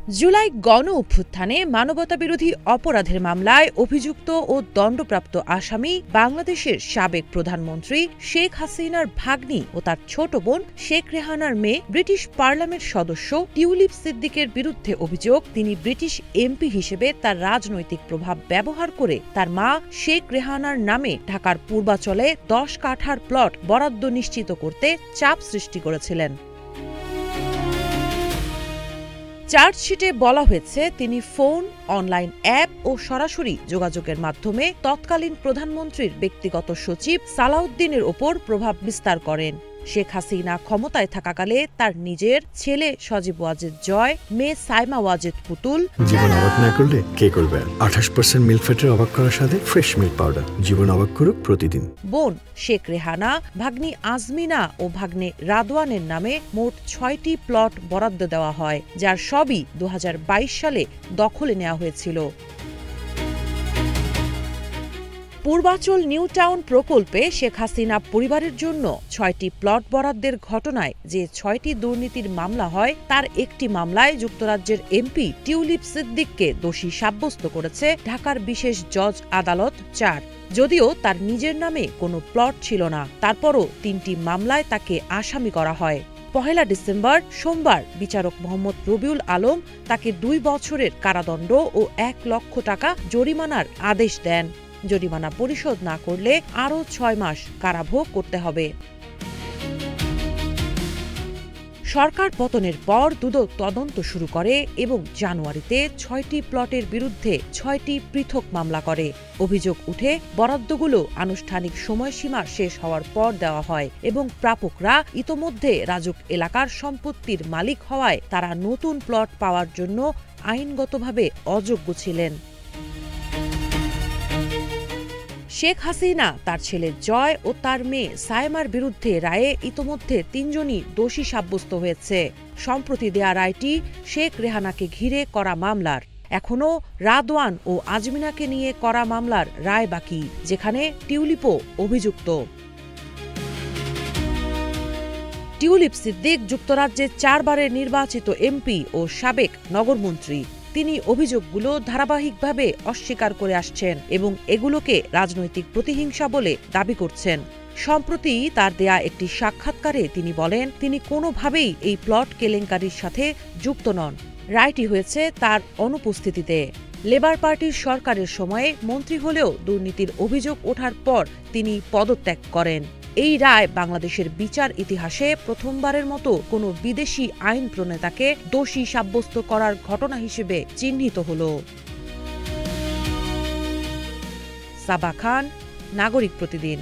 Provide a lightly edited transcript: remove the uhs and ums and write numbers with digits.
জুলাই গণ অভ্যুত্থানে মানবতাবিরোধী অপরাধের মামলায় অভিযুক্ত ও দণ্ডপ্রাপ্ত আসামি বাংলাদেশের সাবেক প্রধানমন্ত্রী শেখ হাসিনার ভাগ্নি ও তার ছোট বোন শেখ রেহানার মেয়ে ব্রিটিশ পার্লামেন্ট সদস্য টিউলিপ সিদ্দিকের বিরুদ্ধে অভিযোগ তিনি ব্রিটিশ এমপি হিসেবে তার রাজনৈতিক প্রভাব ব্যবহার করে তার মা শেখ রেহানার নামে ঢাকার পূর্বাচলে ১০ কাঠার প্লট বরাদ্দ নিশ্চিত করতে চাপ সৃষ্টি করেছিলেন। চার্জশিটে বলা হয়েছে তিনি ফোন, অনলাইন অ্যাপ ও সরাসরি যোগাযোগের মাধ্যমে তৎকালীন প্রধানমন্ত্রীর ব্যক্তিগত সচিব সালাউদ্দিনের ওপর প্রভাব বিস্তার করেন। শেখ হাসিনা ক্ষমতায় থাকাকালে তার নিজের ছেলে সজীব ওয়াজেদ জয়, মেয়ে সাইমা ওয়াজেদ পুতুল। জীবন অবাক না করলে কে করবে? 28% মিল্ক ফ্যাটের অবাক করার সাথে ফ্রেশ মিল্ক পাউডার। জীবন অবাক করুক প্রতিদিন। বোন শেখ রেহানা, ভাগ্নি আজমিনা ও ভাগ্নে রাদওয়ানের নামে মোট ৬টি প্লট বরাদ্দ দেওয়া হয়, যার সবই ২০২২ সালে দখলে নেওয়া হয়েছিল। পূর্বাচল নিউ টাউন প্রকল্পে শেখ হাসিনা পরিবারের জন্য ৬টি প্লট বরাদ্দের ঘটনায় যে ৬টি দুর্নীতির মামলা হয়, তার একটি মামলায় যুক্তরাজ্যের এমপি টিউলিপ সিদ্দিককে দোষী সাব্যস্ত করেছে ঢাকার বিশেষ জজ আদালত ৪। যদিও তার নিজের নামে কোনো প্লট ছিল না, তারপরও ৩টি মামলায় তাকে আসামি করা হয়। ১ ডিসেম্বর সোমবার বিচারক মোহাম্মদ রবিউল আলম তাকে ২ বছরের কারাদণ্ড ও ১ লক্ষ টাকা জরিমানার আদেশ দেন। জরিমানা পরিশোধ না করলে আরও ৬ মাস কারাভোগ করতে হবে। সরকার পতনের পর দুদক তদন্ত শুরু করে এবং জানুয়ারিতে ৬টি প্লটের বিরুদ্ধে ৬টি পৃথক মামলা করে। অভিযোগ উঠে বরাদ্দগুলো আনুষ্ঠানিক সময়সীমা শেষ হওয়ার পর দেওয়া হয় এবং প্রাপকরা ইতোমধ্যে রাজুক এলাকার সম্পত্তির মালিক হওয়ায় তারা নতুন প্লট পাওয়ার জন্য আইনগতভাবে অযোগ্য ছিলেন। শেখ হাসিনা, তার ছেলে জয় ও তার মেয়ে সাইমার বিরুদ্ধে রায়ে ইতোমধ্যে ৩ জনই দোষী সাব্যস্ত হয়েছে। সম্প্রতি দেয়া রায়টি শেখ রেহানাকে ঘিরে করা মামলার। এখনও রাদওয়ান ও আজমিনাকে নিয়ে করা মামলার রায় বাকি, যেখানে টিউলিপও অভিযুক্ত। টিউলিপ সিদ্দিক যুক্তরাজ্যের ৪ বারের নির্বাচিত এমপি ও সাবেক নগরমন্ত্রী। তিনি অভিযোগগুলো ধারাবাহিকভাবে অস্বীকার করে আসছেন এবং এগুলোকে রাজনৈতিক প্রতিহিংসা বলে দাবি করছেন। সম্প্রতি তার দেয়া একটি সাক্ষাৎকারে তিনি বলেন, তিনি কোনোভাবেই এই প্লট কেলেঙ্কারির সাথে যুক্ত নন। রায়টি হয়েছে তার অনুপস্থিতিতে। লেবার পার্টির সরকারের সময়ে মন্ত্রী হলেও দুর্নীতির অভিযোগ ওঠার পর তিনি পদত্যাগ করেন। এই রায় বাংলাদেশের বিচার ইতিহাসে প্রথমবারের মতো কোনো বিদেশি আইন প্রণেতাকে দোষী সাব্যস্ত করার ঘটনা হিসেবে চিহ্নিত হল। সাবা খান, নাগরিক প্রতিদিন।